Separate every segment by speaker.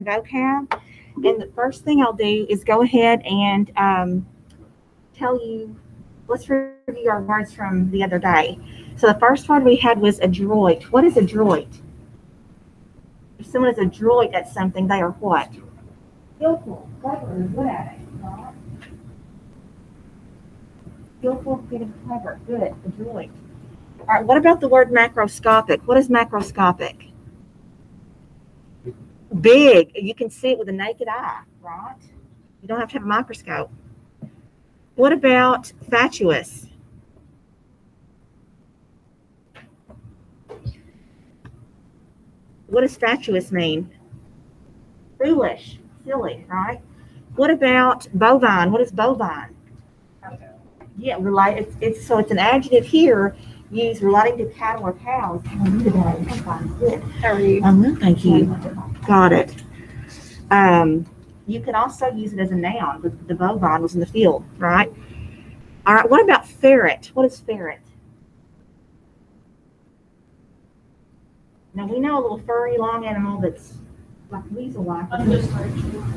Speaker 1: vocab. And the first thing I'll do is go ahead and tell you, let's review our words from the other day. So the first word we had was adroit. What is adroit? If someone is adroit at something, they are what? Skillful, clever, good at it. Right? Skillful, good, and clever. Good, adroit. All right, what about the word macroscopic? What is macroscopic? Big. You can see it with a naked eye, right? You don't have to have a microscope. What about fatuous? What does fatuous mean? Foolish, silly, right? What about bovine? What is bovine? Yeah, relate. It's so it's an adjective here used relating to cattle or cows. How are you today? I'm fine. Good.
Speaker 2: How are you?
Speaker 1: Well, thank you. Got it. You can also use it as a noun. The bovine was in the field, right? All right. What about ferret? What is ferret? Now we know a little furry, long animal that's like weasel-like.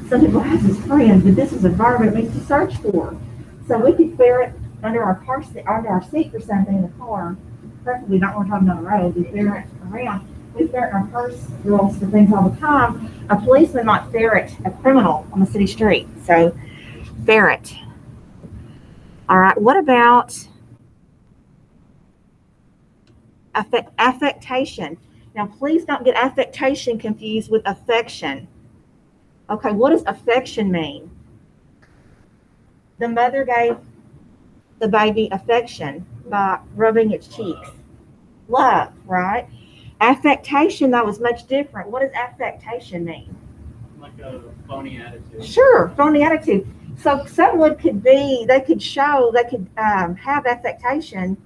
Speaker 1: Some people have his friends, but this is a verb it means to search for. So we could ferret under our car seat, under our seat for something in the car. Preferably not when we're talking on the road. We ferret around. We ferret in our purse drawers for things all the time. A policeman might ferret a criminal on the city street. So ferret. All right. What about affectation? Now, please don't get affectation confused with affection. Okay, what does affection mean? The mother gave the baby affection by rubbing its cheeks. Love, right? Affectation, though, is much different. What does affectation mean?
Speaker 3: Like a phony attitude.
Speaker 1: Sure, phony attitude. So someone could be, they could show, they could have affectation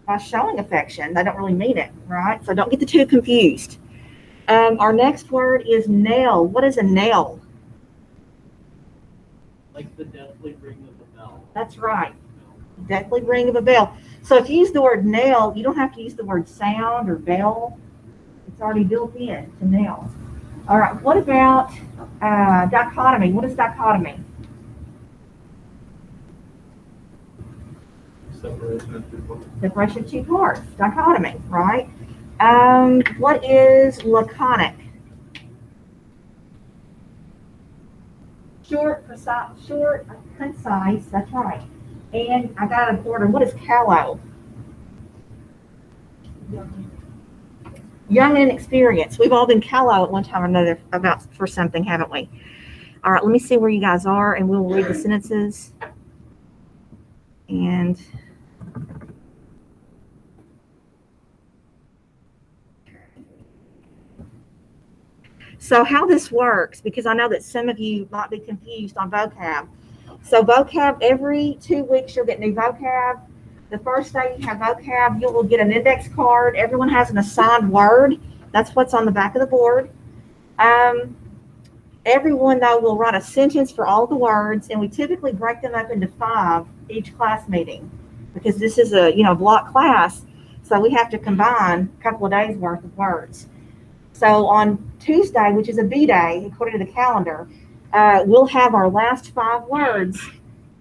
Speaker 1: by showing affection. They don't really mean it, right? So don't get the two confused. Our next word is nail. What is a nail?
Speaker 3: Like the deathly ring of the bell.
Speaker 1: That's right. Deathly ring of a bell. So if you use the word nail, you don't have to use the word sound or bell. It's already built in to nail. All right. What about dichotomy? What is dichotomy? Separation of two parts. Dichotomy, right? What is laconic? Short, precise, short, concise. That's right. And I got an order. What is callow? Young and inexperienced. We've all been callow at one time or another about for something, haven't we? All right. Let me see where you guys are, and we'll read the sentences. And so how this works, because I know that some of you might be confused on vocab. So vocab, every 2 weeks you'll get new vocab. The first day you have vocab, you will get an index card. Everyone has an assigned word. That's what's on the back of the board. Everyone, though, will write a sentence for all the words, and we typically break them up into 5 each class meeting because this is a block class, so we have to combine a couple of days worth of words. So on Tuesday, which is a B day, according to the calendar, we'll have our last 5 words.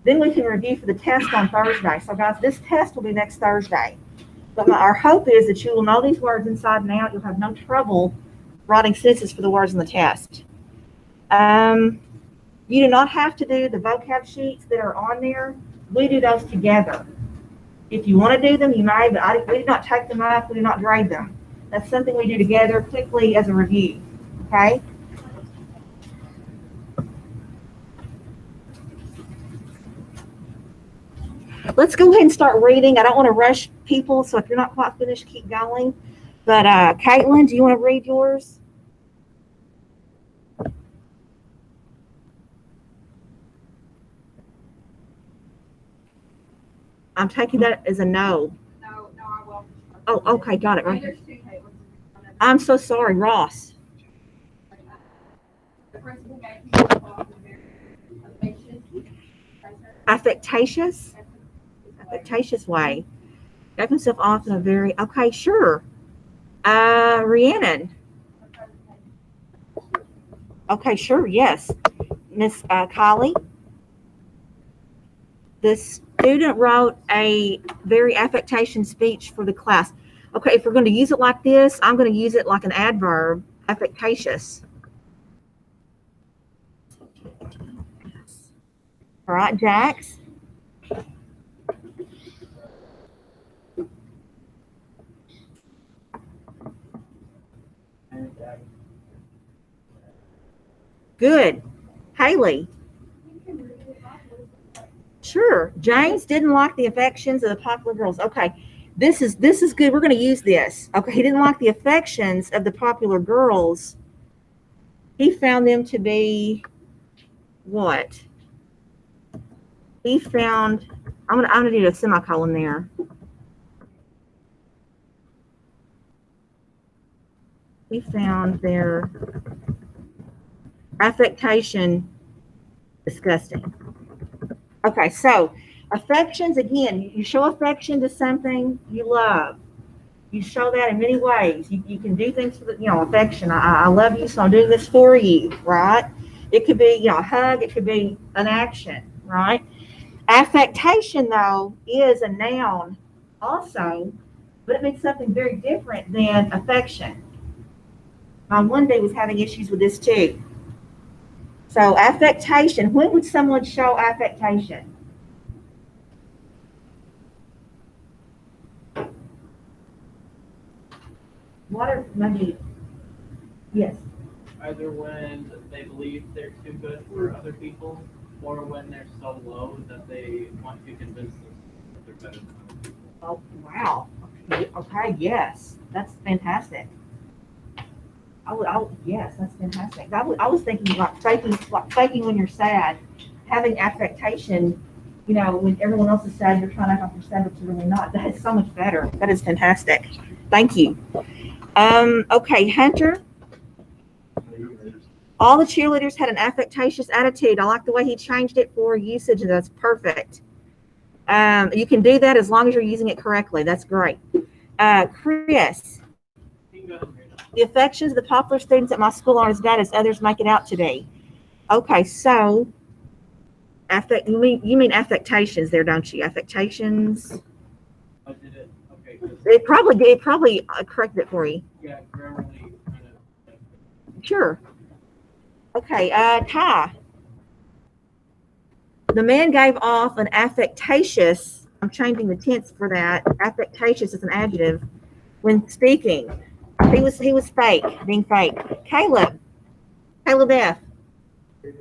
Speaker 1: Then we can review for the test on Thursday. So guys, this test will be next Thursday. But our hope is that you will know these words inside and out. You'll have no trouble writing sentences for the words in the test. You do not have to do the vocab sheets that are on there. We do those together. If you want to do them, you may, but we do not take them up. We do not grade them. That's something we do together quickly as a review. Okay? Let's go ahead and start reading. I don't want to rush people, so if you're not quite finished, keep going. But Caitlin, do you want to read yours? I'm taking that as a no.
Speaker 2: No, I won't.
Speaker 1: Oh, okay, got it. Right.
Speaker 2: There's 2 tables.
Speaker 1: I'm so sorry, Ross.
Speaker 2: The principal gave himself off in a very
Speaker 1: Affectatious? Affectatious way. Gave himself off in a very, okay, sure. Rhiannon. Okay, sure, yes. Miss Colley, the student wrote a very affectation speech for the class. Okay, if we're going to use it like this, I'm going to use it like an adverb, affectatious. All right, Jax. Good. Haley. Sure. James didn't like the affections of the popular girls. Okay. This is good. We're going to use this. Okay. He didn't like the affections of the popular girls. He found them to be what? He found, I'm gonna do a semicolon there. He found their affectation disgusting. Okay, so affections, again, you show affection to something you love. You show that in many ways. You can do things for the, affection. I love you, so I'm doing this for you, right? It could be, a hug. It could be an action, right? Affectation, though, is a noun also, but it means something very different than affection. My one day was having issues with this too. So affectation, when would someone show affectation? What are maybe? Yes.
Speaker 3: Either when they believe they're too good for other people, or when they're so low that they want to convince them that they're better than other people.
Speaker 1: Oh, wow. Okay, yes. That's fantastic. Yes, that's fantastic. I was thinking like faking when you're sad, having affectation, when everyone else is sad, you're trying to act like you're sad, but you're really not. That is so much better. That is fantastic. Thank you. Okay, Hunter. All the cheerleaders had an affectatious attitude. I like the way he changed it for usage. That's perfect. You can do that as long as you're using it correctly. That's great. Chris. The affections of the popular students at my school aren't as bad as others make it out to be. Okay, so you mean affectations there, don't you? Affectations.
Speaker 3: Oh, did it? Okay.
Speaker 1: It probably corrected it for you.
Speaker 3: Yeah, grammarly kind of.
Speaker 1: Sure. Okay, Ty. The man gave off an affectatious, I'm changing the tense for that. Affectatious is an adjective when speaking. He was fake, being fake. Caleb F.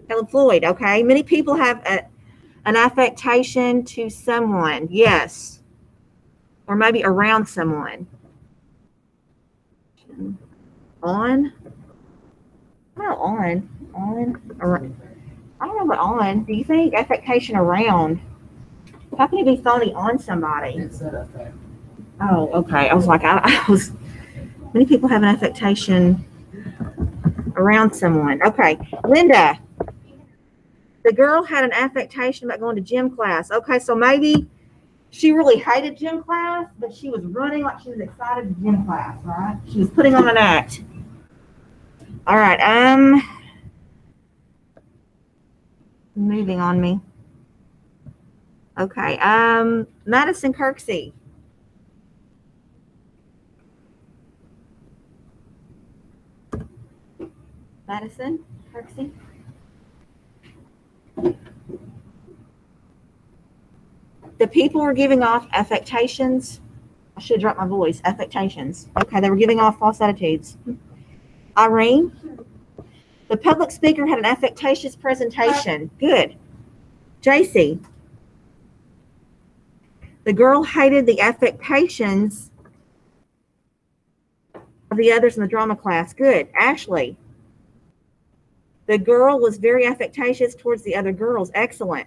Speaker 1: Caleb Floyd, okay. Many people have an affectation to someone, yes. Or maybe around someone. On? Well, on, around. I don't know what on. Do you think affectation around? How can you be phony on somebody? Oh, okay. I was like, many people have an affectation around someone. Okay. Linda, the girl had an affectation about going to gym class. Okay, so maybe she really hated gym class, but she was running like she was excited to gym class, right? She was putting on an act. All right, moving on me. Okay, Madison Kirksey. Madison Kirksey. The people were giving off affectations. I should drop my voice. Affectations. Okay, they were giving off false attitudes. Irene. The public speaker had an affectatious presentation. Good. JC. The girl hated the affectations of the others in the drama class. Good. Ashley. The girl was very affectatious towards the other girls. Excellent.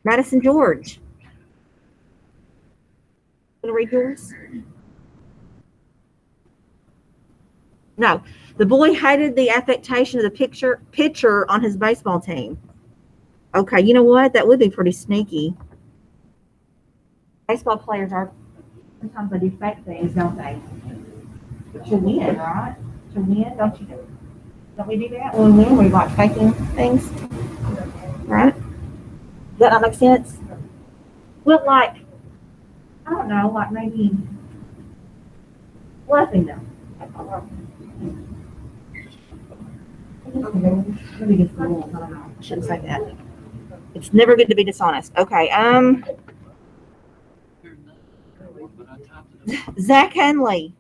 Speaker 1: Madison George. Want to read yours? No. The boy hated the affectation of the pitcher on his baseball team. Okay, you know what? That would be pretty sneaky. Baseball players are, sometimes they do fake things, don't they? To win, right? To win, don't you do it? Don't we do that when we like faking things? Right? Does that not make sense? Well, like, I don't know, like maybe bluffing them. Maybe against the rules, I don't know. I shouldn't say that. It's never good to be dishonest. Okay, Zach Henley.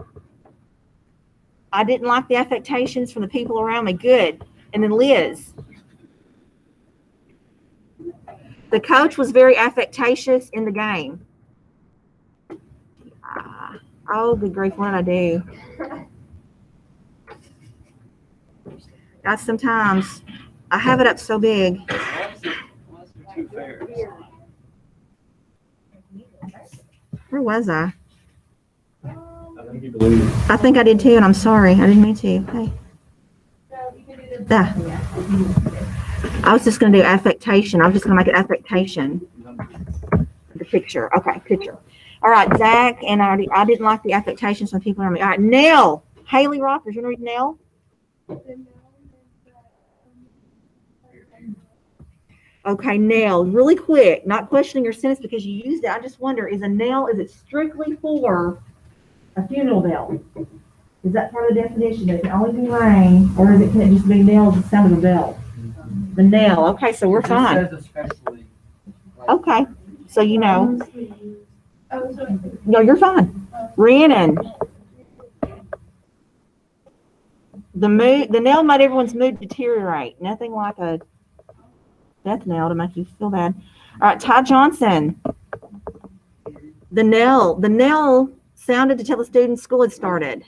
Speaker 1: I didn't like the affectations from the people around me. Good. And then Liz. The coach was very affectatious in the game. Oh, good grief, what did I do? Guys, sometimes I have it up so big. Where was I? I think I did too, and I'm sorry. I didn't mean to. Hey. I was just going to do affectation. I'm just going to make it affectation. The picture. Okay, picture. All right, Zach, and I didn't like the affectations from people around me. All right, Nell. Haley Rockers. You want to read Nell? Okay, Nell. Really quick. Not questioning your sentence because you used it. I just wonder, is it strictly for a funeral bell? Is that part of the definition? It can only be rang, or can it just be knell as the sound of a bell? The knell. Okay, so we're fine. Okay, so you know. No, you're fine. Rhiannon. The knell made everyone's mood deteriorate. Nothing like a death knell to make you feel bad. All right, Ty Johnson. The knell sounded to tell the students school had started.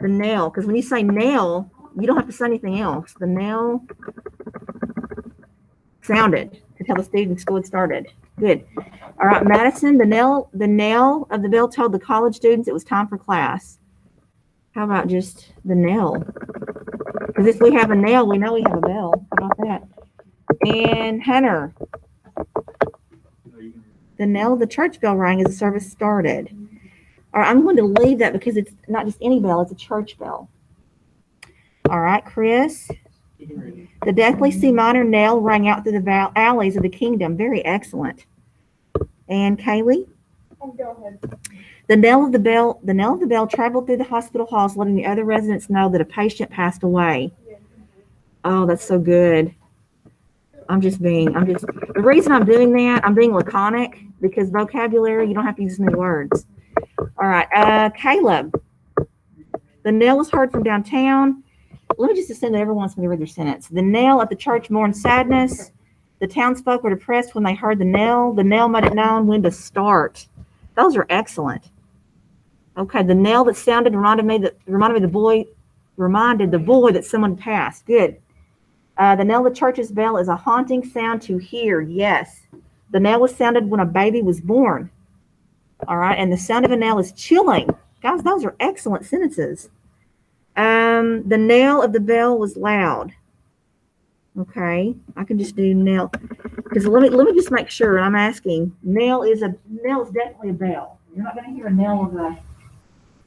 Speaker 1: The knell, because when you say knell, you don't have to say anything else. The knell sounded to tell the students school had started. Good. All right, Madison, the knell of the bell told the college students it was time for class. How about just the knell? Because if we have a knell, we know we have a bell. How about that? And Hunter, the knell of the church bell rang as the service started. All right, I'm going to leave that because it's not just any bell, it's a church bell. All right, Chris. The deathly C minor knell rang out through the alleys of the kingdom. Very excellent. And Kaylee?
Speaker 2: Go ahead.
Speaker 1: The knell of the bell traveled through the hospital halls, letting the other residents know that a patient passed away. Oh, that's so good. The reason I'm doing that, I'm being laconic because vocabulary, you don't have to use as many words. All right, Caleb. The knell was heard from downtown. Let me just assume that everyone wants me to read their sentence. The knell at the church mourned sadness. The townsfolk were depressed when they heard the knell. The knell made it known when to start. Those are excellent. Okay, the knell that sounded reminded the boy that someone passed. Good. The knell of the church's bell is a haunting sound to hear. Yes. The knell was sounded when a baby was born. All right, and the sound of a knell is chilling. Guys, those are excellent sentences. The knell of the bell was loud. Okay, I can just do knell. Because let me just make sure. I'm asking. Knell is definitely a bell. You're not going to hear a knell of a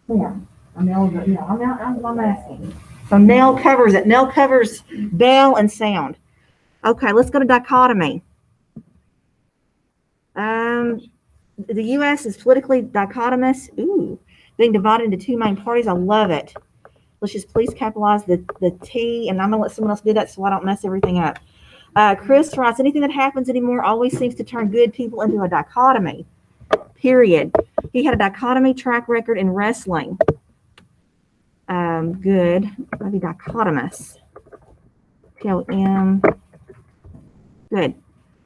Speaker 1: horn. A knell of a, I'm asking. So knell covers it. Knell covers bell and sound. Okay, let's go to dichotomy. The U.S. is politically dichotomous. Ooh, being divided into two main parties. I love it. Let's just please capitalize the T, and I'm going to let someone else do that so I don't mess everything up. Chris writes, anything that happens anymore always seems to turn good people into a dichotomy, period. He had a dichotomy track record in wrestling. Good. Maybe dichotomous. T-O-M. Good.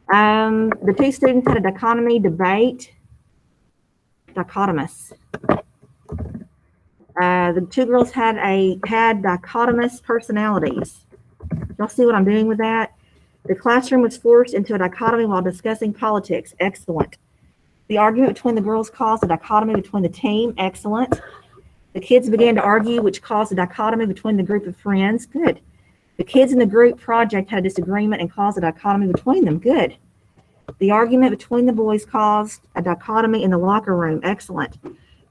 Speaker 1: The two students had a dichotomy debate. Dichotomous. The two girls had dichotomous personalities. Y'all see what I'm doing with that? The classroom was forced into a dichotomy while discussing politics. Excellent. The argument between the girls caused a dichotomy between the team. Excellent. The kids began to argue, which caused a dichotomy between the group of friends. Good. The kids in the group project had a disagreement and caused a dichotomy between them. Good. The argument between the boys caused a dichotomy in the locker room. Excellent.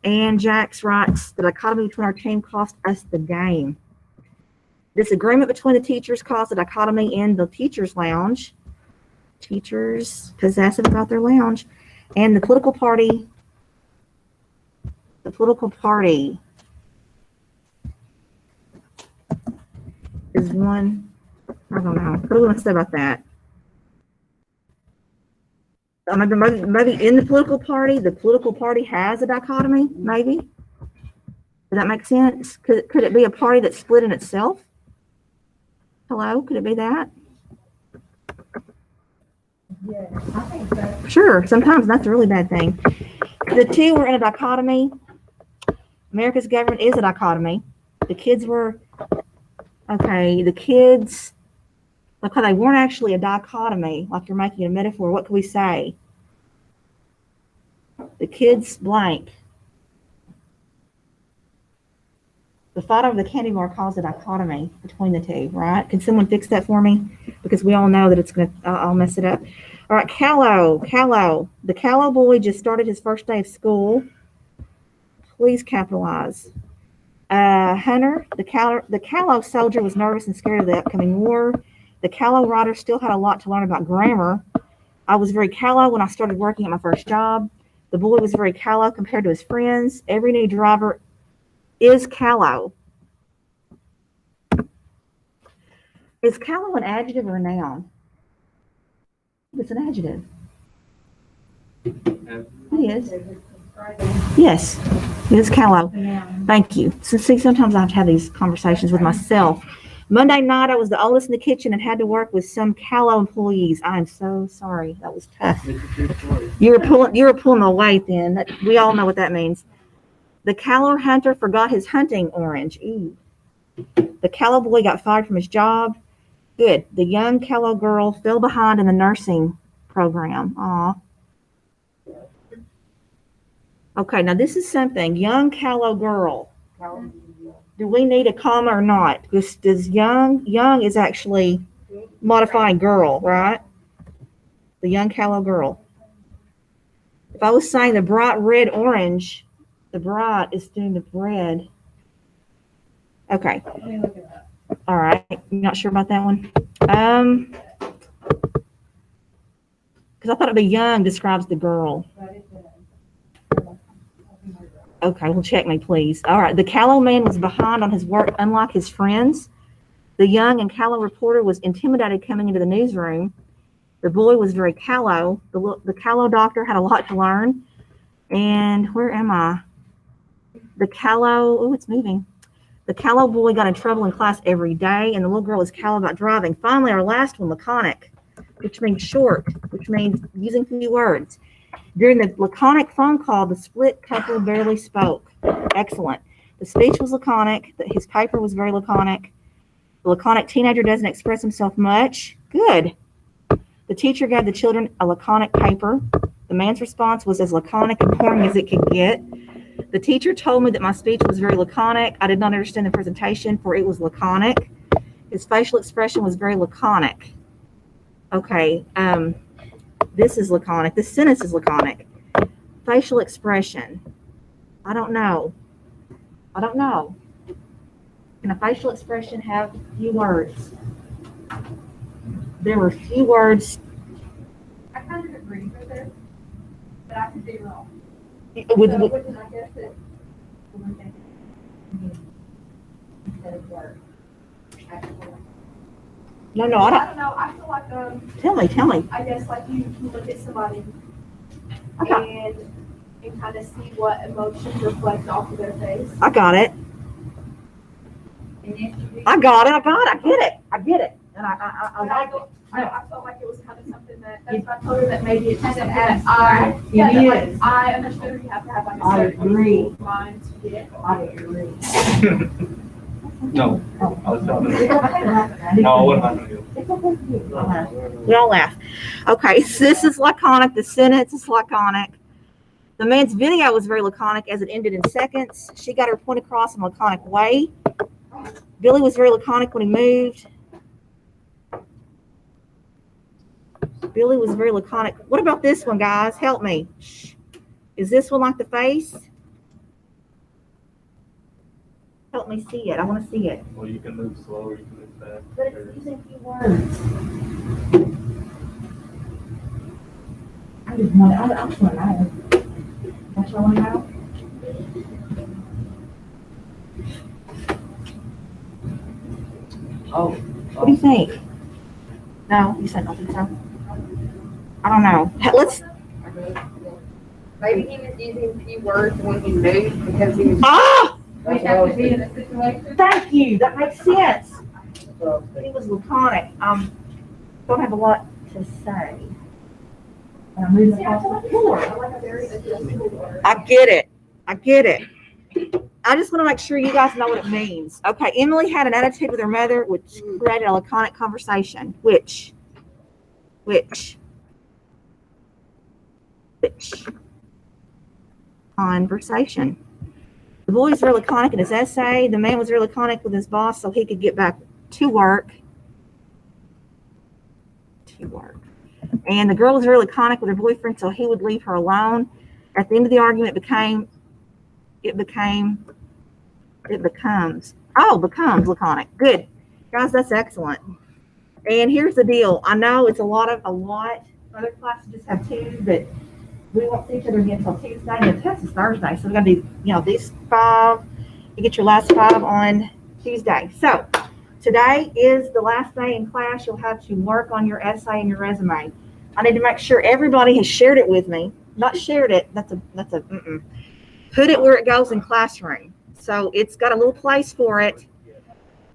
Speaker 1: And Jax writes, the dichotomy between our team cost us the game. Disagreement between the teachers caused a dichotomy in the teachers' lounge. Teachers possessive about their lounge. And the political party is one, I don't know. What do we want to say about that? Maybe in the political party has a dichotomy, maybe? Does that make sense? Could it be a party that's split in itself? Hello, could it be that?
Speaker 2: Yeah, I think so.
Speaker 1: Sure, sometimes that's a really bad thing. The two were in a dichotomy. America's government is a dichotomy. The kids were, okay, okay, they weren't actually a dichotomy, like you're making a metaphor. What can we say? The kids blank. The thought of the candy bar caused a dichotomy between the two, right? Can someone fix that for me? Because we all know that it's going to, I'll mess it up. All right, Callow. The Callow boy just started his first day of school. Please capitalize. Hunter, the Callow soldier was nervous and scared of the upcoming war. The Callow writer still had a lot to learn about grammar. I was very callow when I started working at my first job. The boy was very callow compared to his friends. Every new driver is callow. Is callow an adjective or a noun? It's an adjective. It is. Yes, it is callow. Thank you. So see, sometimes I have to have these conversations with myself. Monday night, I was the oldest in the kitchen and had to work with some callow employees. I am so sorry. That was tough. You were pulling the weight then. We all know what that means. The callow hunter forgot his hunting orange. Ew. The callow boy got fired from his job. Good. The young callow girl fell behind in the nursing program. Aw. Okay, now this is something. Young callow girl. Do we need a comma or not? Does young is actually modifying girl, right? The young callow girl. If I was saying the bright red orange, the bright is doing the red. Okay.
Speaker 2: Let me look it up.
Speaker 1: All right. You're not sure about that one? Because I thought it'd be young describes the girl.
Speaker 2: But it does.
Speaker 1: Okay, well, check me, please. All right. The callow man was behind on his work, unlike his friends. The young and callow reporter was intimidated coming into the newsroom. The boy was very callow. The callow doctor had a lot to learn. And where am I? The callow, oh, it's moving. The callow boy got in trouble in class every day, and the little girl was callow about driving. Finally, our last one, laconic, which means short, which means using few words. During the laconic phone call, the split couple barely spoke. Excellent. The speech was laconic. His paper was very laconic. The laconic teenager doesn't express himself much. Good. The teacher gave the children a laconic paper. The man's response was as laconic and corny as it could get. The teacher told me that my speech was very laconic. I did not understand the presentation, for it was laconic. His facial expression was very laconic. Okay, this is laconic. This sentence is laconic. Facial expression. I don't know. Can a facial expression have few words? There were few words.
Speaker 2: I kind of agree with it, but I could be wrong.
Speaker 1: With,
Speaker 2: So wouldn't I guess it? Instead of word.
Speaker 1: no, I
Speaker 2: I
Speaker 1: don't.
Speaker 2: don't know. I feel like
Speaker 1: Tell me.
Speaker 2: I guess like you can look at somebody
Speaker 1: Okay.
Speaker 2: and kind of see what emotions reflect off of their face.
Speaker 1: I got it.
Speaker 2: And if you
Speaker 1: I get it. And I
Speaker 2: But
Speaker 1: like it.
Speaker 2: I felt like it was kind of something that's what I told her that maybe it's something
Speaker 1: Yes.
Speaker 2: that
Speaker 1: It
Speaker 2: that, like,
Speaker 1: is.
Speaker 2: I understood you have to have like a
Speaker 1: I
Speaker 2: certain
Speaker 1: agree.
Speaker 2: line to get.
Speaker 1: I agree.
Speaker 3: No, I was talking. No, what am I doing?
Speaker 1: We all laugh. Okay, so this is laconic. The sentence is laconic. The man's video was very laconic as it ended in seconds. She got her point across in a laconic way. Billy was very laconic when he moved. Billy was very laconic. What about this one, guys? Help me. Is this one like the face? Help me see it. I want to see it.
Speaker 3: Well, you can move slow or you can move fast.
Speaker 1: But it's using keywords. I just want, I just want to know. That's what I want to know.
Speaker 3: Oh.
Speaker 1: What do you think? No, you said nothing, so. I don't know. Let's,
Speaker 4: Maybe he was using keywords when he moved because he was.
Speaker 1: ah,
Speaker 2: We have to be in a situation.
Speaker 1: thank you. That makes sense. He was laconic. Don't have a lot to say. And I'm moving across the floor. I get it. I get it. I just want to make sure you guys know what it means. Okay, Emily had an attitude with her mother, which created a laconic conversation. Which conversation. The boy was very laconic in his essay. The man was very laconic with his boss so he could get back to work. And the girl was very laconic with her boyfriend so he would leave her alone. At the end of the argument, it becomes laconic. Good. Guys, that's excellent. And here's the deal. I know it's a lot. Other classes just have two, but we won't see each other again until Tuesday, and the test is Thursday. So we're gonna do, these 5. You get your last 5 on Tuesday. So today is the last day in class. You'll have to work on your essay and your resume. I need to make sure everybody has shared it with me. Not shared it. Put it where it goes in classroom. So it's got a little place for it.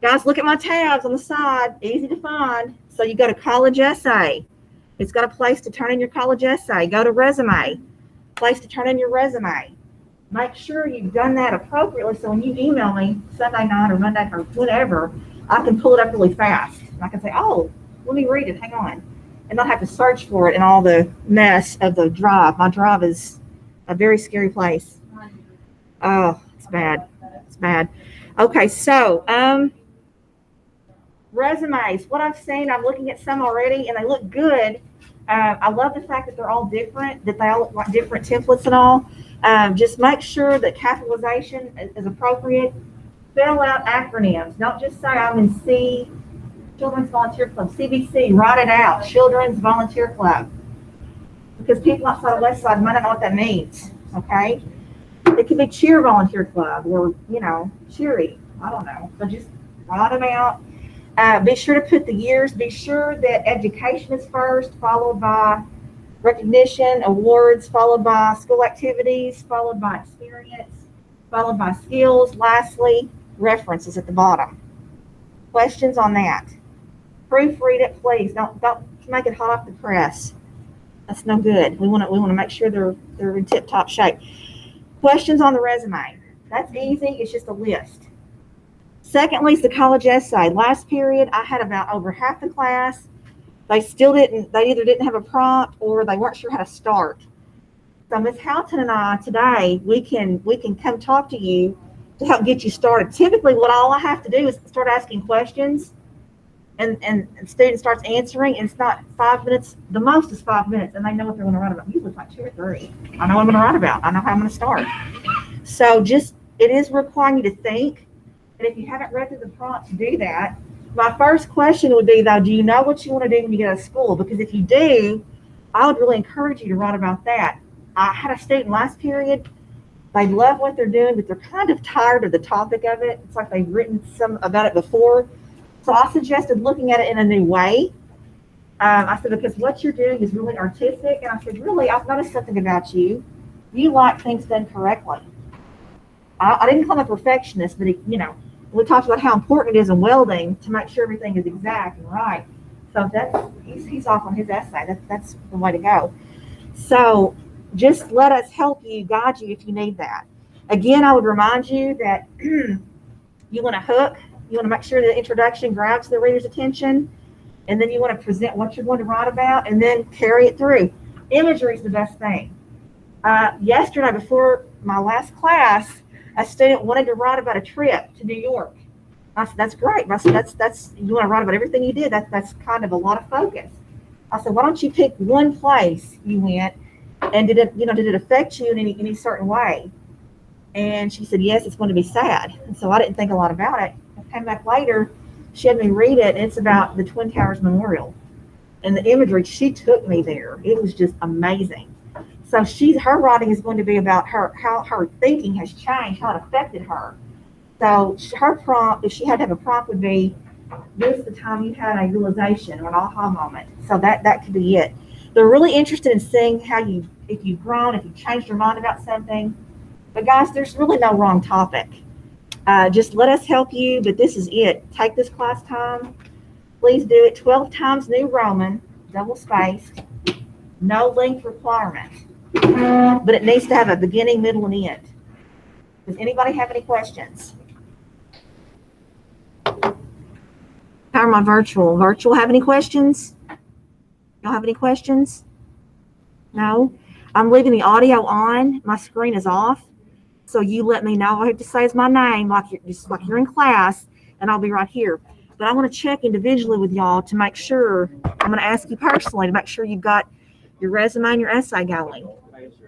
Speaker 1: Guys, look at my tabs on the side. Easy to find. So you go to college essay. It's got a place to turn in your college essay. Go to resume. Place to turn in your resume. Make sure you've done that appropriately so when you email me Sunday night or Monday or whatever, I can pull it up really fast. And I can say, oh, let me read it. Hang on. And not have to search for it in all the mess of the drive. My drive is a very scary place. Oh, it's bad. It's bad. Okay, so resumes. What I've seen, I'm looking at some already, and they look good. I love the fact that they're all different, that they all look like different templates and all. Just make sure that capitalization is appropriate. Fill out acronyms. Don't just say I'm in C, Children's Volunteer Club, CVC. Write it out, Children's Volunteer Club. Because people outside of West Side might not know what that means, okay? It could be Cheer Volunteer Club or, Cheery. I don't know. So just write them out. Be sure to put the years. Be sure that education is first, followed by recognition, awards, followed by school activities, followed by experience, followed by skills. Lastly, references at the bottom. Questions on that? Proofread it, please. Don't make it hot off the press. That's no good. We want to make sure they're in tip-top shape. Questions on the resume. That's easy. It's just a list. Secondly, is the college essay. Last period, I had about over half the class. They either didn't have a prompt or they weren't sure how to start. So Ms. Houghton and I today, we can come talk to you to help get you started. Typically, all I have to do is start asking questions and the student starts answering, and it's not 5 minutes. The most is 5 minutes, and they know what they're going to write about. Usually it's like 2 or 3. I know what I'm going to write about. I know how I'm going to start. So it is requiring you to think. And if you haven't read through the prompt, do that. My first question would be, though, do you know what you want to do when you get out of school? Because if you do, I would really encourage you to write about that. I had a student last period. They love what they're doing, but they're kind of tired of the topic of it. It's like they've written some about it before. So I suggested looking at it in a new way. I said, because what you're doing is really artistic. And I said, really, I've noticed something about you. You like things done correctly. I didn't call him a perfectionist, but we talked about how important it is in welding to make sure everything is exact and right. So he's off on his essay. That's the way to go. So just let us help you, guide you if you need that. Again, I would remind you that you want to hook. You want to make sure the introduction grabs the reader's attention, and then you want to present what you're going to write about, and then carry it through. Imagery is the best thing. Yesterday, before my last class, a student wanted to write about a trip to New York. I said, that's great. I said, that's you want to write about everything you did. That's kind of a lot of focus. I said, why don't you pick one place you went, and did it affect you in any certain way? And she said, yes, it's going to be sad. And so I didn't think a lot about it. I came back later, she had me read it, and it's about the Twin Towers Memorial. And the imagery, she took me there. It was just amazing. So her writing is going to be about how her thinking has changed, how it affected her. So her prompt, if she had to have a prompt, would be, this is the time you had a realization or an aha moment. So that could be it. They're really interested in seeing if you've grown, if you've changed your mind about something. But guys, there's really no wrong topic. Just let us help you, but this is it. Take this class time. Please do it 12 times New Roman, double spaced, no length requirement. But it needs to have a beginning, middle, and end. Does anybody have any questions? How am I virtual? Virtual have any questions? Y'all have any questions? No? I'm leaving the audio on. My screen is off. So you let me know. All I have to say is my name, like you're in class, and I'll be right here. But I want to check individually with y'all to make sure. I'm going to ask you personally to make sure you've got your resume and your essay going.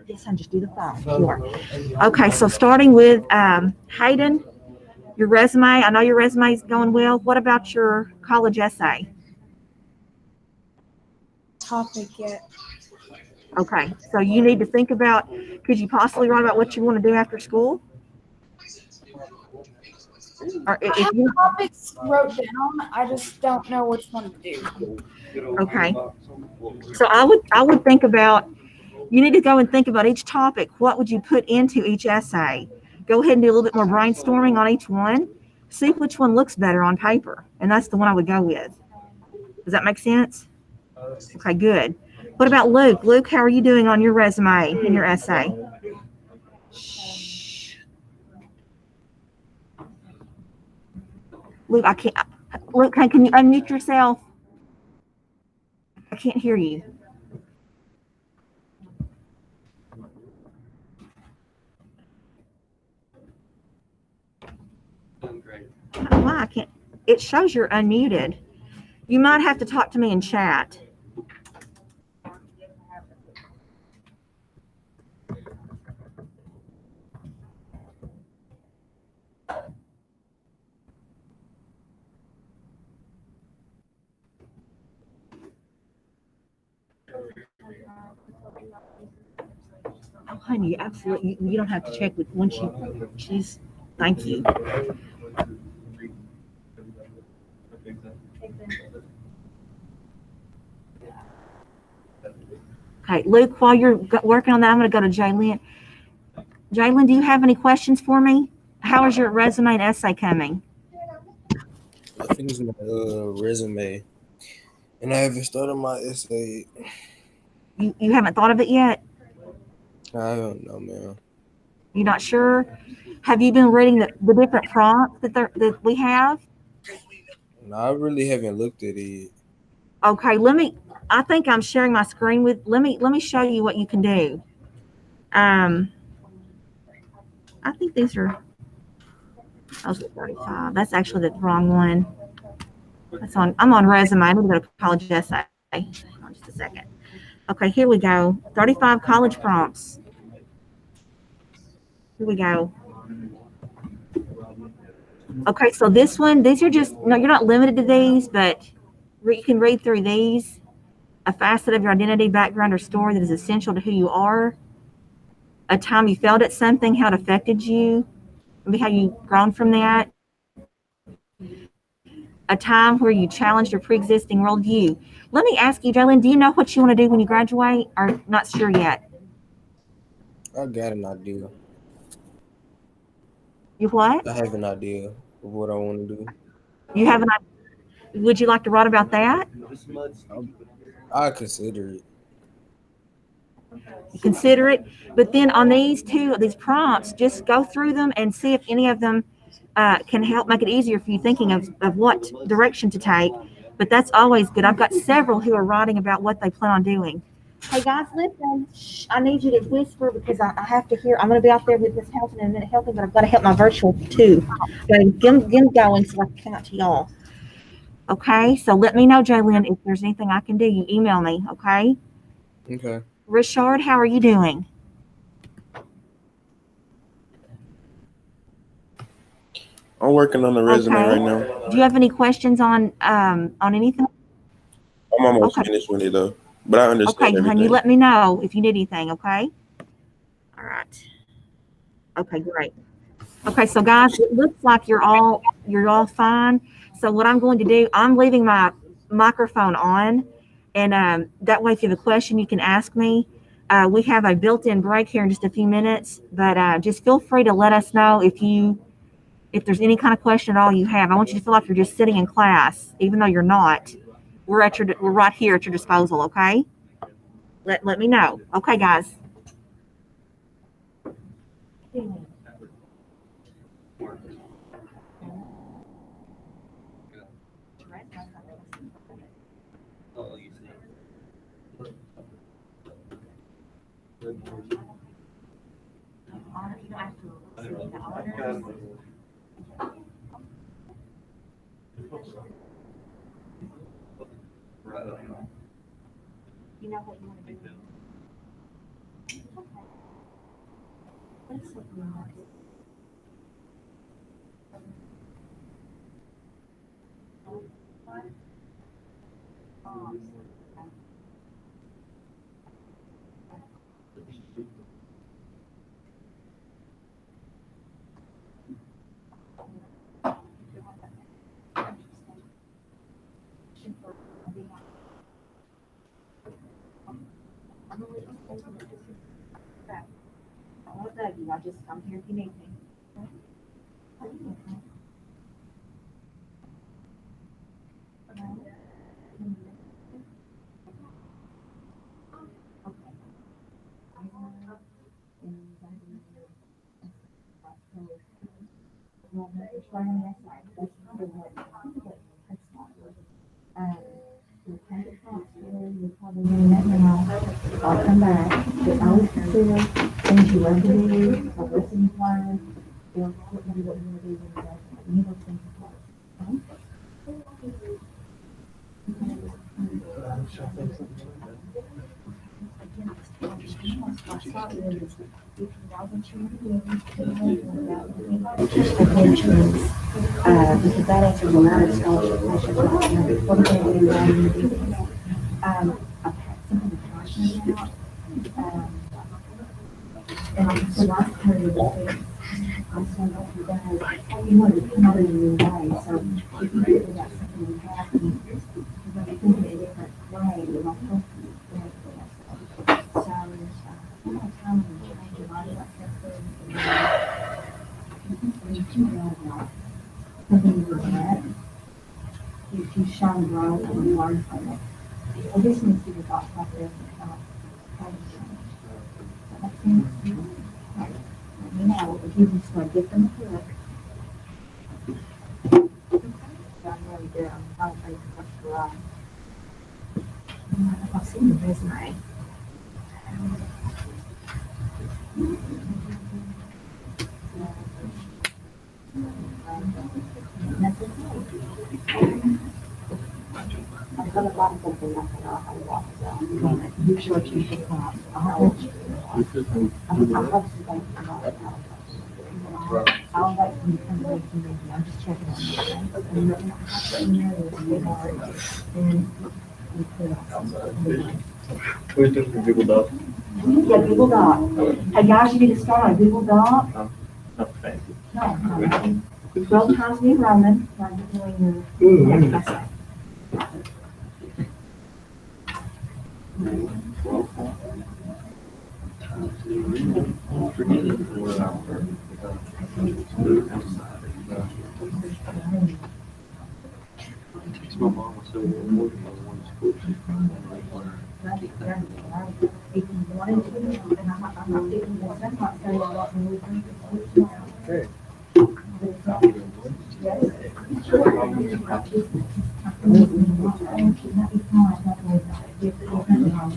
Speaker 1: Yes, honey, just do the phone. Sure. Okay, so starting with Hayden, your resume. I know your resume is going well. What about your college essay?
Speaker 5: Topic yet.
Speaker 1: Okay, so you need to think about, could you possibly write about what you want to do after school? Or
Speaker 5: I have topics wrote down. I just don't know which one to do.
Speaker 1: okay. So I would think about, you need to go and think about each topic. What would you put into each essay? Go ahead and do a little bit more brainstorming on each one. See which one looks better on paper. And that's the one I would go with. Does that make sense? Okay, good. What about Luke? Luke, how are you doing on your resume and your essay? Shh. Luke, I can't. Luke, can you unmute yourself? I can't hear you.
Speaker 3: Doing great.
Speaker 1: I don't know why I can't. It shows you're unmuted. You might have to talk to me in chat. Oh, honey, absolutely. You don't have to check with once she's. Thank you. Okay, Luke, while you're working on that, I'm going to go to Jalen. Jalen, do you have any questions for me? How is your resume and essay coming?
Speaker 6: I finished my resume, and I haven't started my essay.
Speaker 1: You haven't thought of it yet?
Speaker 6: I don't know, man.
Speaker 1: You're not sure? Have you been reading the different prompts that we have?
Speaker 6: No, I really haven't looked at it.
Speaker 1: Okay, I think I'm sharing my screen with, let me show you what you can do. I think these are, those are 35. That's actually the wrong one. I'm on resume. I'm going to go to college essay. Hang on just a second. Okay, here we go. 35 college prompts. Here we go. Okay, so this one, these are just, no, you're not limited to these, but you can read through these. A facet of your identity, background, or story that is essential to who you are. A time you failed at something, how it affected you. Maybe how you've grown from that. A time where you challenged your pre-existing worldview. Let me ask you, Jalen, do you know what you want to do when you graduate, or not sure yet?
Speaker 6: I got an idea.
Speaker 1: You what?
Speaker 6: I have an idea of what I want to do.
Speaker 1: You have an idea? Would you like to write about that?
Speaker 6: I consider it.
Speaker 1: Consider it, but then on these prompts, just go through them and see if any of them can help make it easier for you thinking of what direction to take. But that's always good. I've got several who are writing about what they plan on doing. Hey guys, listen, shh, I need you to whisper because I have to hear. I'm going to be out there with Miss Helton in a minute helping, but I've got to help my virtual too. Got to get them going so I can count to y'all. Okay, so let me know, Jalen, if there's anything I can do. You email me, okay?
Speaker 6: Okay.
Speaker 1: Richard, how are you doing?
Speaker 6: I'm working on the resume
Speaker 1: Okay.
Speaker 6: right now.
Speaker 1: Do you have any questions on anything?
Speaker 6: I'm almost
Speaker 1: Okay.
Speaker 6: finished with it though, but I understand
Speaker 1: Okay,
Speaker 6: everything.
Speaker 1: honey, let me know if you need anything, okay? All right. Okay, great. Okay, so guys, it looks like you're all fine. So what I'm going to do, I'm leaving my microphone on, and that way, if you have a question, you can ask me. We have a built-in break here in just a few minutes, but just feel free to let us know if there's any kind of question at all you have. I want you to feel like you're just sitting in class, even though you're not. We're right here at your disposal, okay? Let me know. Okay, guys. You know what you want to do? I won't bug you. I'm here if you need me. I'll come back. But always consider things you love to do, a listening plan, or what you want to do when you know things. Because that answers a lot of scholarship questions. What are they doing? Why do you do this? I've had something I'm passionate about. And so last period of the I stand up for that. You want to come out in a new way. So if you think about something you have, you're going to think in a different way. You're not thinking so, time when you change your mind about something, something you regret, you shine bright and learn from it. I just need to see the thought process and how you change. Does that make sense? You know, if you just like get them hook. I'm really good. I don't think it's much to wrong. I've seen the resume. I've got a lot of something I can offer a lot, so you sure you should come. I'll let you. I'll have some things about it. I'll let you come to the meeting. I'm just checking on you. And then I have to email you a big heart, and you put it on.
Speaker 3: We took the Google Doc.
Speaker 1: Yeah, Google Doc. Hey guys, you need to start on Google Doc.
Speaker 3: Not fancy.
Speaker 1: No. 12 times New Roman, while you're doing your essay.
Speaker 3: My mom was so working on one school.
Speaker 1: If you wanted to, and I'm not thinking that, I'm not saying I don't really think it's good.
Speaker 3: Okay.
Speaker 1: But it's not. Yes. Sure. Not be fine, not worry about it. If there's nothing wrong.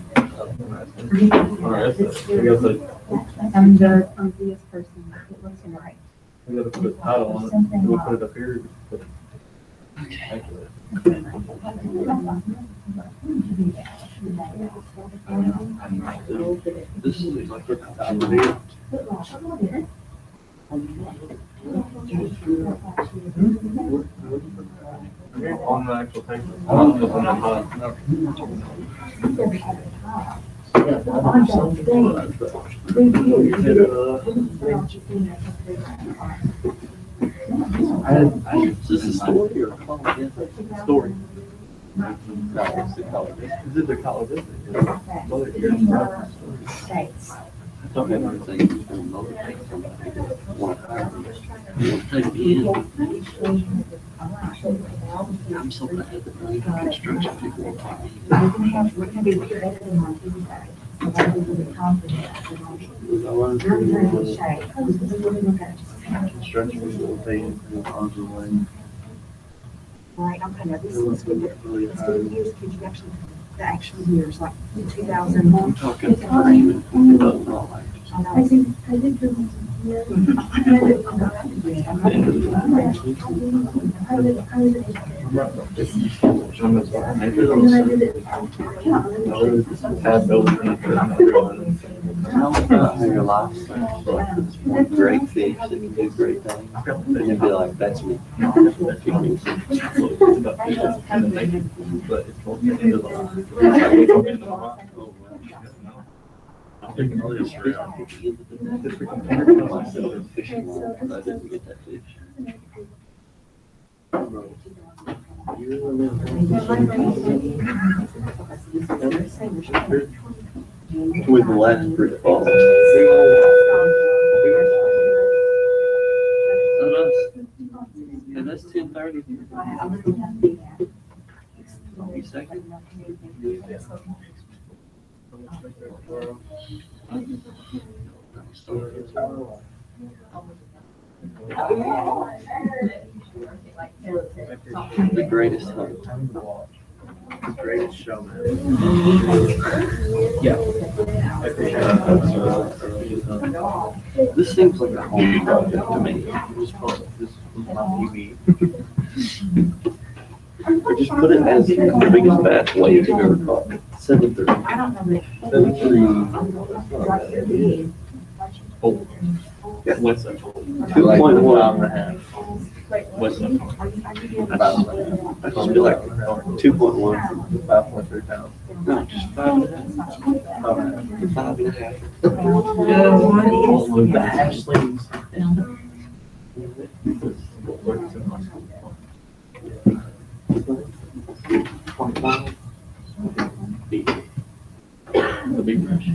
Speaker 3: All right, I guess
Speaker 1: I'm this person, it looks right.
Speaker 3: we gotta put a title on it. Do we put it up here? Okay. This is like the top of it.
Speaker 7: On the actual paper. On the
Speaker 8: Is this a story or a college?
Speaker 7: story. Is it the college?
Speaker 8: I thought everything was going to motivate somebody to want to hire me. You want to take me in. I'm so bad at the construction people won't take me in. I learned construction people pay $100 away.
Speaker 9: Right, okay, now this is good, it's good years, because you actually, the actual years, like 2000.
Speaker 8: I'm talking freshman, $40,000. Your life, one great fish that can do great things, and you'd be like, that's me.
Speaker 7: But it's called the end of the line. I'm thinking all this around.
Speaker 8: I didn't get that fish. With the last three falls. And that's 10:30. You second? The greatest hunt.
Speaker 7: The greatest showman.
Speaker 8: This seems like a home project to me.
Speaker 7: This was my TV.
Speaker 8: Or just put it as the biggest bass wave you've ever caught. 7.3.
Speaker 9: I don't know.
Speaker 8: 7.3.
Speaker 7: Oh. Yeah, what's that?
Speaker 8: 2.1.
Speaker 7: What's that?
Speaker 8: I just feel like 2.1.
Speaker 7: 5.3 pounds.
Speaker 8: No, just 5.5. 5.5.
Speaker 7: With the half sleeves. The big brush.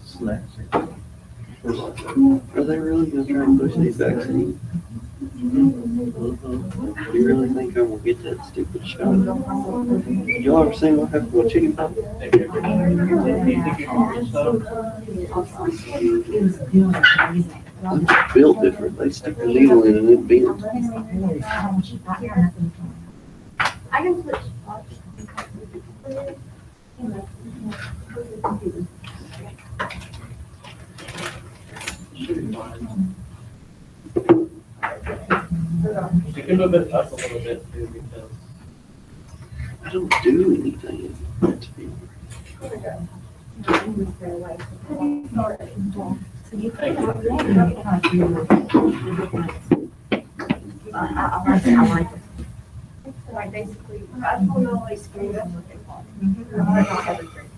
Speaker 7: Snaps.
Speaker 8: Are they really gonna try and push these vaccines? Do you really think I will get that stupid shot? Y'all ever seen what happened with chicken pox? I'm just built different. They stick the needle in and it bends.
Speaker 2: I can switch.
Speaker 3: You can move it up a little bit too, because
Speaker 8: I don't do anything.
Speaker 9: I like it.
Speaker 2: Like basically, I don't know, like screw up what they want. Not everything.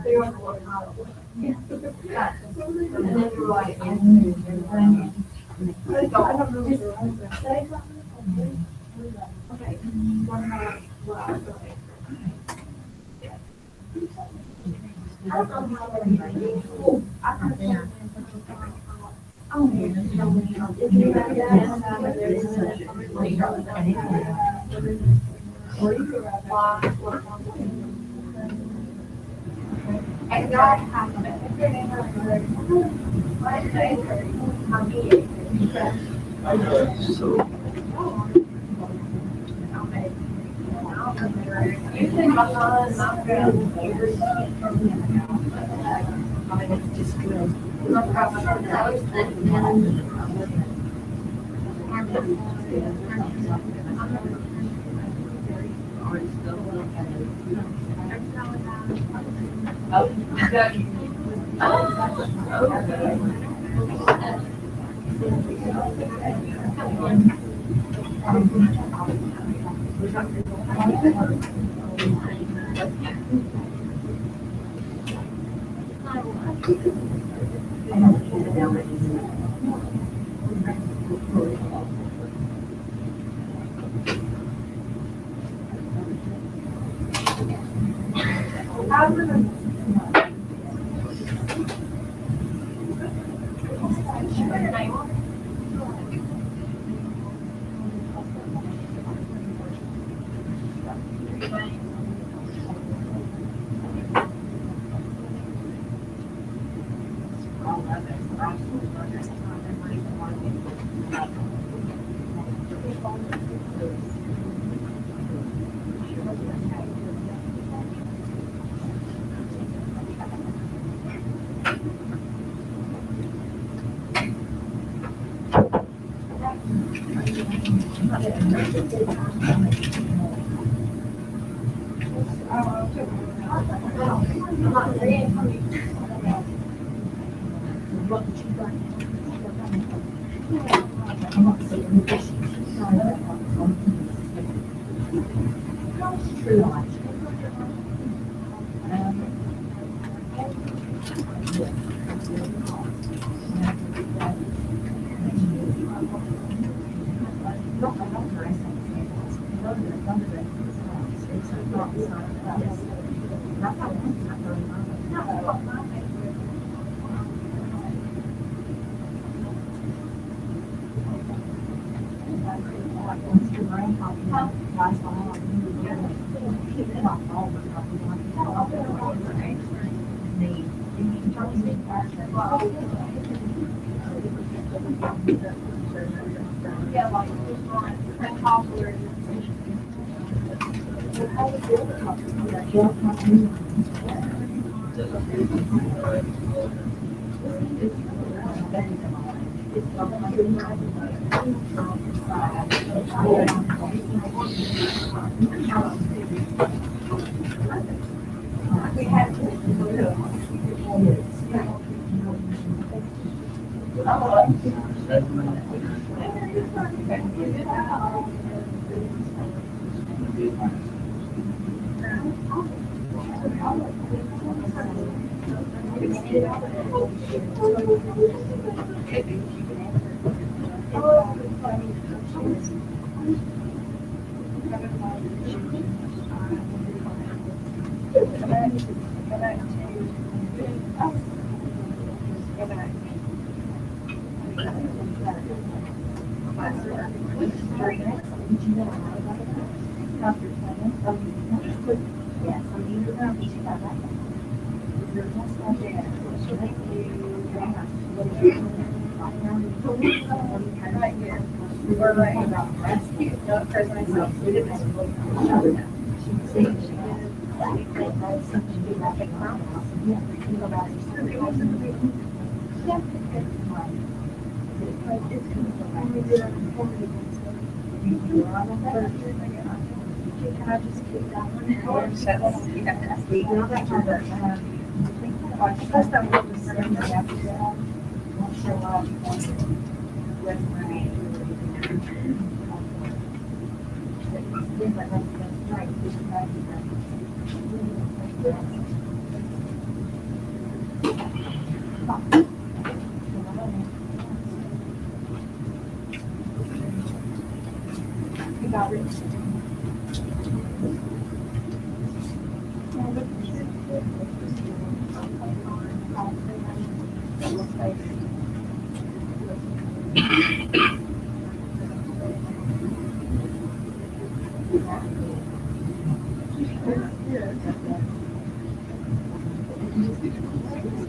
Speaker 2: They want to work hard. Yeah. And then you're like, I don't know. Okay. One more.
Speaker 8: So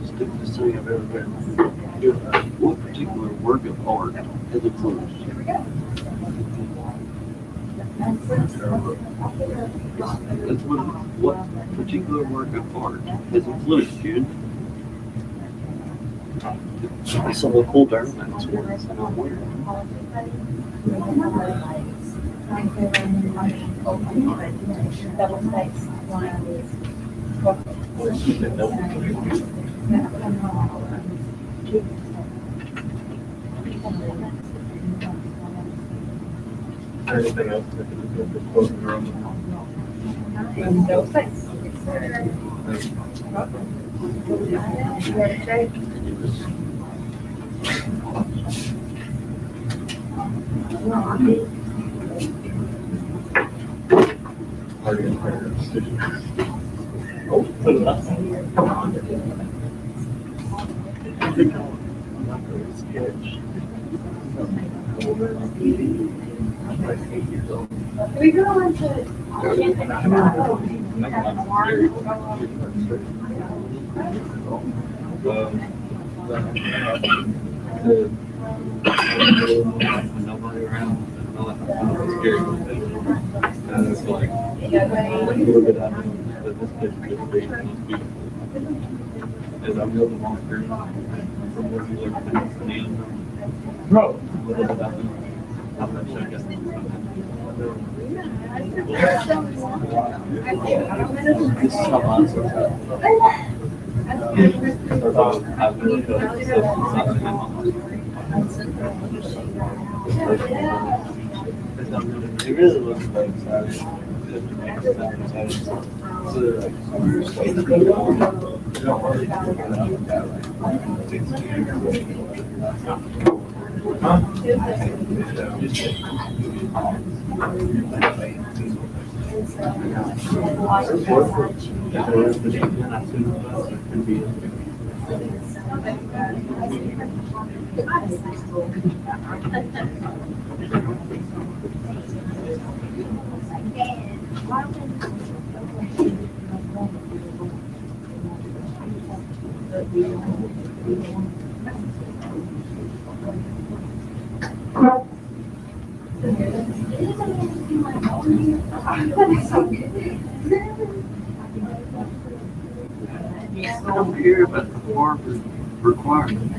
Speaker 8: Stupidest thing I've ever read. What particular work of art has influenced you? That's what particular work of art has influenced you? I saw a cool Durham once, and I'm wearing
Speaker 2: Double space.
Speaker 7: Anything else that could just close the room?
Speaker 4: Double space. You gotta check.
Speaker 7: Already in prayer. Oh, come on. I'm not really scared. I'm like 8 years old.
Speaker 2: We go into.
Speaker 7: Nobody around. It's scary. And it's like a little bit happening, but this place is just big and it's beautiful. As I'm building on the green, from where we look at the neon, bro, a little bit happening. I'm not sure I guess. This is how mine starts out. I've been to it really looks like
Speaker 8: I don't care about the Harvard requirement.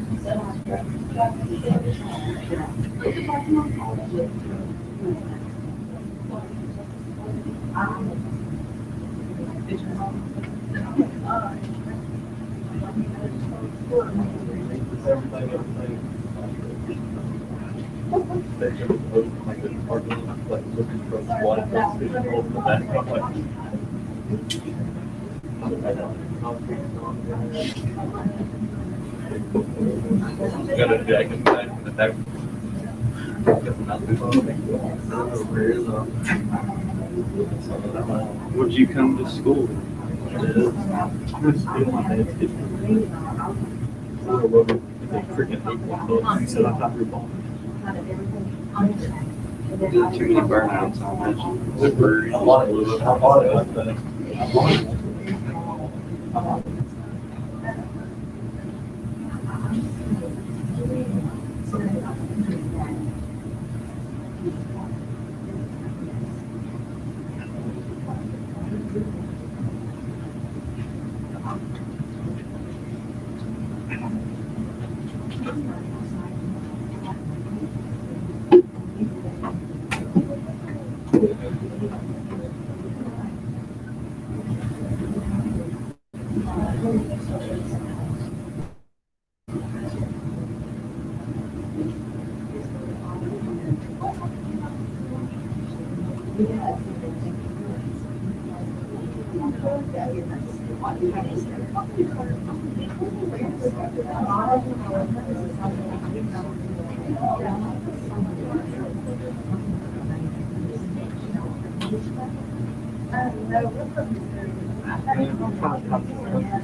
Speaker 7: Got a jacket back in the back.
Speaker 8: Would you come to school?
Speaker 7: He said, I thought you were born.
Speaker 8: Too many burnouts on that. Zipper.
Speaker 7: I bought it.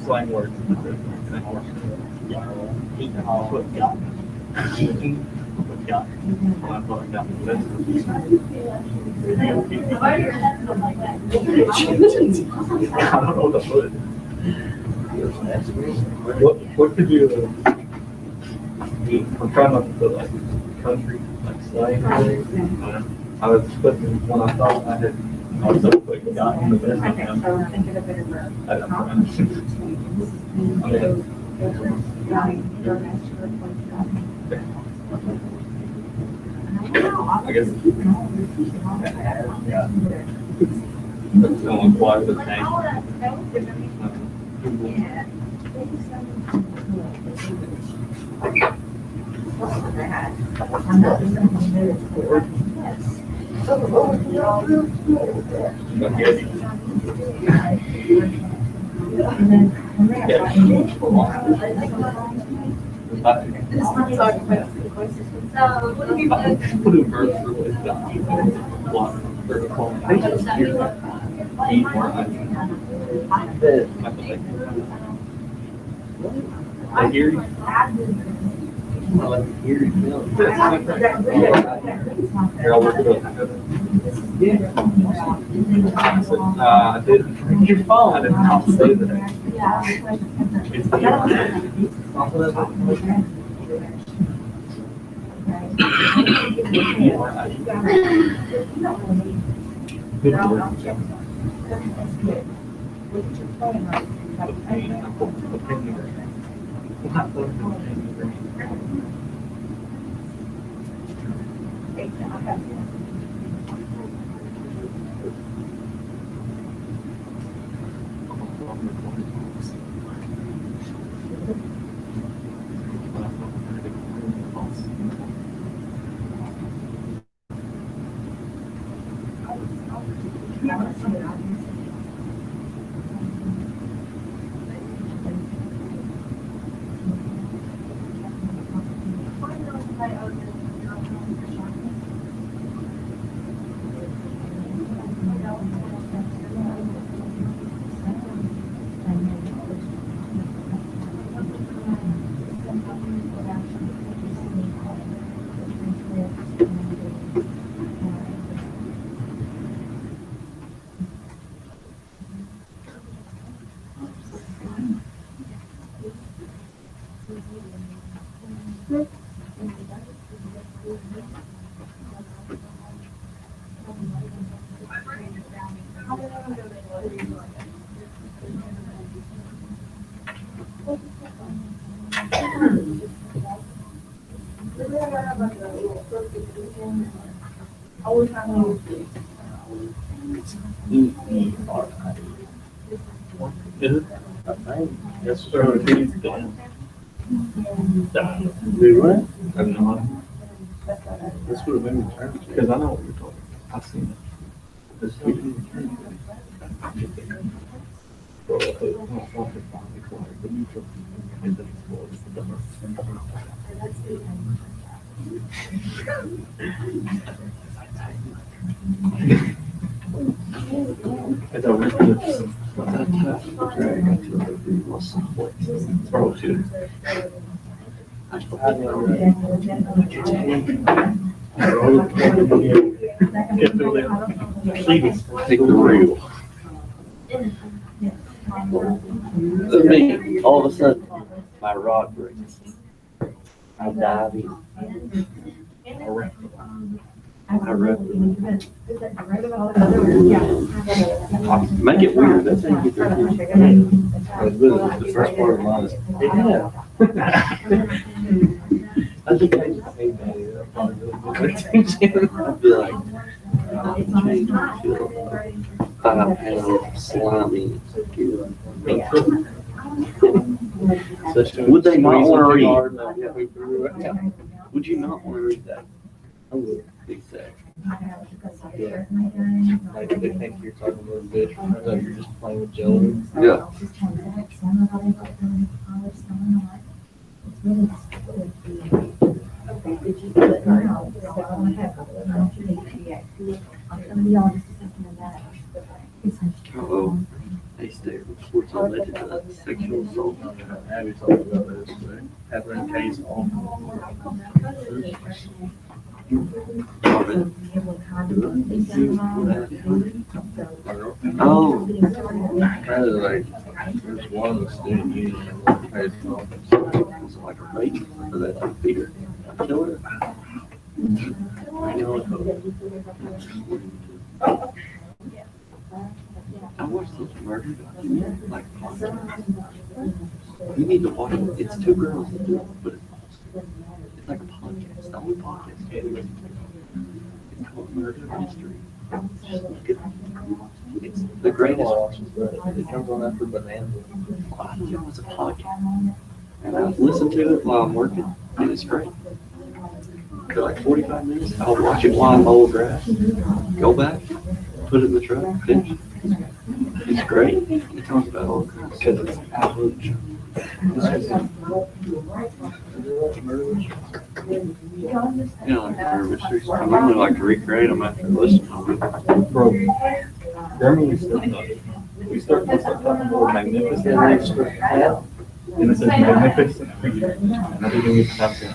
Speaker 7: Slang words. I don't know what to put. What could you eat? I'm trying not to put like country, like slang. I was putting when I thought I had. I was so quick got in the best.
Speaker 2: Okay, so think of a better word.
Speaker 7: I don't know. I guess it's going quite the same. But put in birth really what their qualifications here. I hear you. I like to hear you. Here, I'll work it up. I did. Your phone. I didn't have to say that. It's Yes, sir. He's done. Do what? I have no idea. This would have been returned. Because I know what you're talking about. I've seen it. This would have been returned. As I went to throw shooter. Take the reel. Me, all of a sudden, my rod breaks. I dive in. I make it weird. That's how you get there. The first part of mine is, yeah. I think I just hate that. I'd be like, change 5 pounds slimy. Would they not want to read? Would you not want to read that? I would. Exactly.
Speaker 6: Yeah. Like they think you're talking about a bitch, turns out you're just playing with jello.
Speaker 7: Yeah. Oh, they stay reports alleged sexual assault.
Speaker 6: Abby told me about this today. Happened in case on.
Speaker 7: Oh.
Speaker 6: Apparently, like, there's one of the student union that pays conference.
Speaker 7: It's like a rape for that Peter. Kill her. I
Speaker 8: watched this murder documentary, like podcast. You need to watch it. It's two girls that do it, but it's like a podcast. The only podcast you can listen to. It's called Murder Mystery. Just look it up. It's the greatest.
Speaker 6: It comes on after Banana.
Speaker 8: I didn't know it was a podcast. And I listen to it while I'm working, and it's great. For like 45 minutes, I'll watch it while I mow grass. Go back, put it in the truck, finish it. It's great. It talks about all kinds of
Speaker 6: Because it's average.
Speaker 8: You know, like murder mysteries. I normally like to recreate them after listening to them.
Speaker 7: Bro, remember we start talking about magnificent. And it says magnificent creature. And I didn't even have to.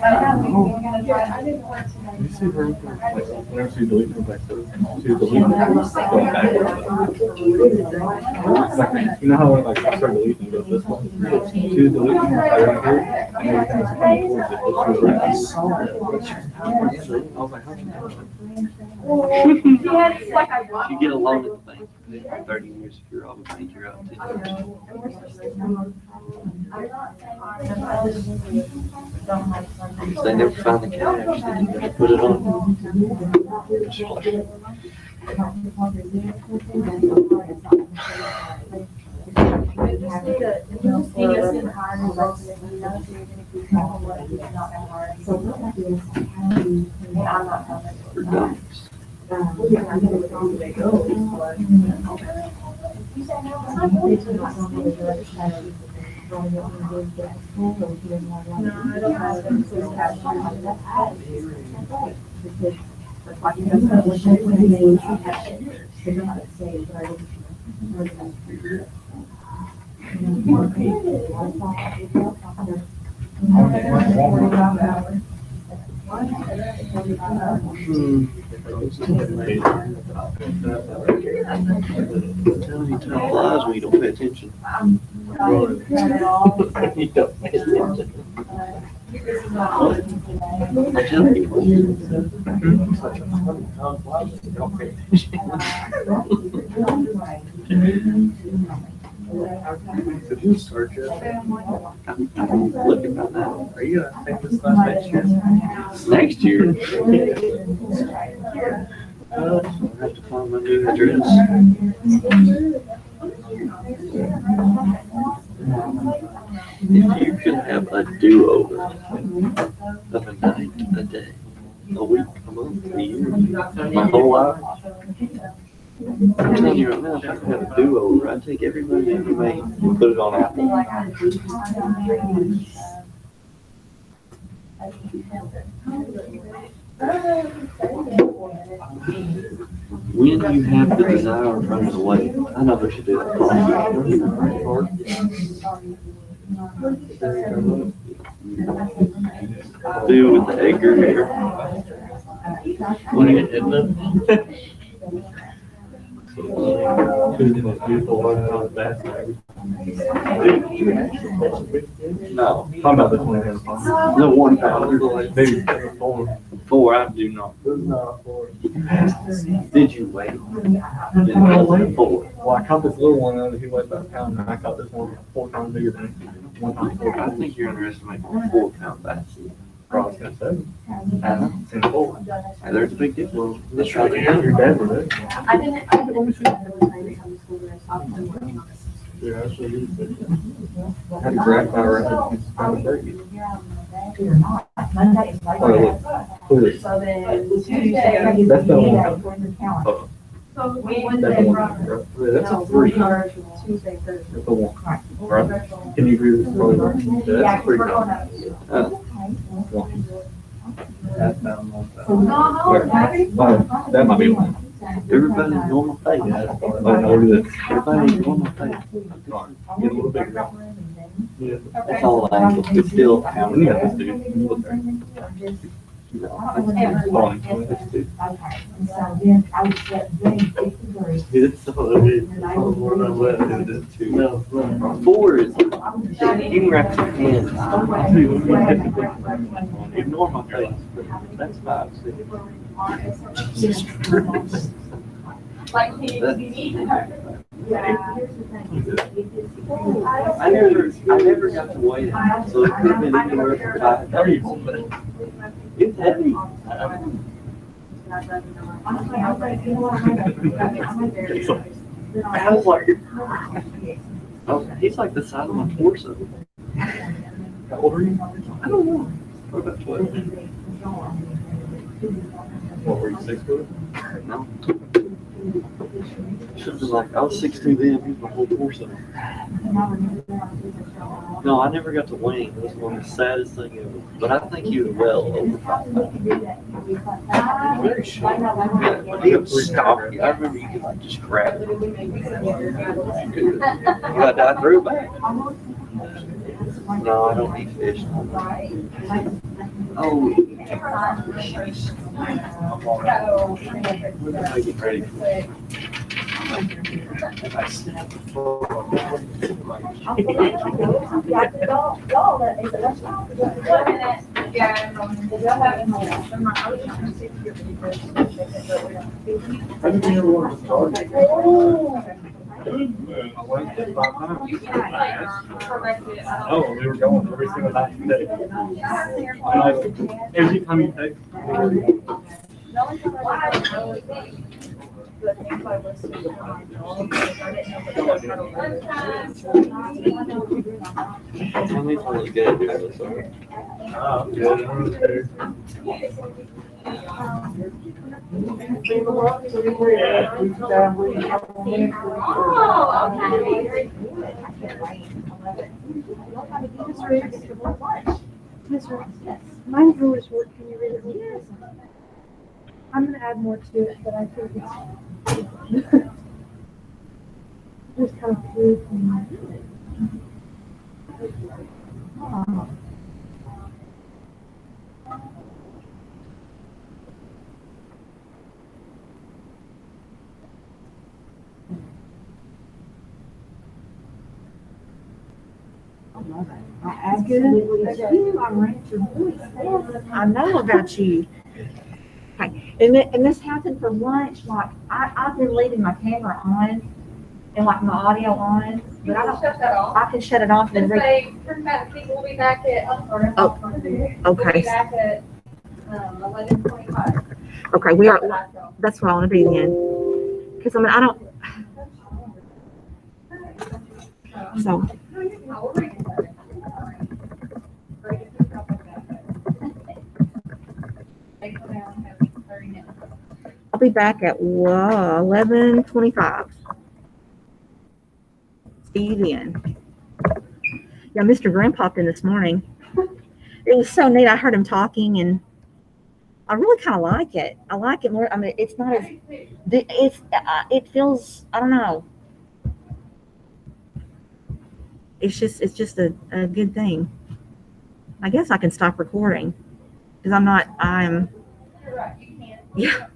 Speaker 7: You see her, like, whenever she deletes her back, she deletes it, going backwards. Like, you know how like I start deleting, it goes this way. She was deleting it right here, and every time it's coming towards it, it goes right. I was like, how'd you know that?
Speaker 8: You get alone at the bank. For 30 years, if you're robbing a bank, you're out 10 years. If they never find the cash, then you gotta put it on. For dummies. Telling you tough lies when you don't pay attention. You don't pay attention. I'm telling you.
Speaker 7: Did you start yet?
Speaker 8: I'm looking right now.
Speaker 7: Are you gonna take this class next year?
Speaker 8: Next year. I have to find my new address. If you could have a do-over of a night, a day, a week, a month, a year, my whole life, I'm telling you right now, if I could have a do-over, I'd take every money I ever made and put it on Apple. When you have the desire of running away, I know who should do that. Do with the Edgar here. What are you hitting up?
Speaker 7: Two of the most beautiful ones on the back.
Speaker 8: No,
Speaker 7: Talking about this one here.
Speaker 8: the 1 pound.
Speaker 7: Maybe 4.
Speaker 8: 4, I do not.
Speaker 7: No, 4.
Speaker 8: Did you wait? Then it wasn't 4.
Speaker 7: Well, I caught this little one and he weighed about a pound, and I caught this one 4 times bigger than it. 1 time 4
Speaker 8: I
Speaker 7: pounds.
Speaker 8: think you're underestimating the 4 pound bass.
Speaker 7: Probably got 7.
Speaker 8: I know.
Speaker 7: It's in 4.
Speaker 8: And there's a big difference. Let's try
Speaker 7: Your
Speaker 8: together.
Speaker 7: dad was it.
Speaker 9: I didn't
Speaker 7: Yeah, that's what he said. I had a grandfather around. He's trying to break it. Oh, look. Clearly.
Speaker 9: So then Tuesday.
Speaker 7: That's the one.
Speaker 2: So we
Speaker 7: That's the one. Yeah, that's a 3.
Speaker 9: Tuesday, Thursday.
Speaker 7: That's the one. Right? Can you agree with this? Probably not. Yeah, that's a 3 pound. That's down one pound. Oh, that might be one.
Speaker 8: Everybody's normal height.
Speaker 7: Yeah, that's probably. Oh, look at this.
Speaker 8: Everybody's normal height.
Speaker 7: Get a little bigger. Yeah.
Speaker 8: That's all I am. It's still
Speaker 7: When
Speaker 8: pounding.
Speaker 7: you got this dude, you look there. Falling.
Speaker 8: It's so big. No, 4 is, you can wrap your hands. Ignore my face. That's 5, 6.
Speaker 2: Like, he
Speaker 8: I never got to weigh it, so it could have been anywhere from 5 pounds, but it's heavy. I was like, oh, he's like the size of my torso. How old are you? I don't know. What about 12?
Speaker 7: What, were you 6 foot?
Speaker 8: No. Should have been like, I was 6'2" then, he's my whole torso. No, I never got to weigh him. It was one of the saddest things ever. But I think he was well over 5 pounds.
Speaker 7: Very short.
Speaker 8: Yeah, but he was stocky. I remember you could like just grab it. I threw it back. No, I don't eat fish. Oh.
Speaker 7: I get ready. I didn't even want to start. I went to 5 times. Oh, we were going every single night today. Every time you take.
Speaker 8: Tommy's really good at doing this.
Speaker 9: Mine's really short. Can you read it? Yes. I'm gonna add more to it, but I think it's just kind of fluid from my. Oh.
Speaker 1: As good as you. I know about you. Okay. And this happened for lunch. Like I've been leaving my camera on and like my audio on, but I don't.
Speaker 4: Shut that off.
Speaker 1: I can shut it off and
Speaker 4: Just say, turn back, we'll be back at, I'm sorry.
Speaker 1: Oh,
Speaker 4: We'll be
Speaker 1: okay.
Speaker 4: back at, 11:25.
Speaker 1: Okay, we are. That's where I want to be then. Because I mean I don't. So.
Speaker 4: I'll read it.
Speaker 1: I'll be back at 11:25. See you then. Yeah, Mr. Graham popped in this morning. It was so neat. I heard him talking, and I really kind of like it. I like it more. I mean, it's not as it feels. I don't know. It's just a good thing. I guess I can stop recording because I'm.
Speaker 4: You're right, you can.
Speaker 1: Yeah.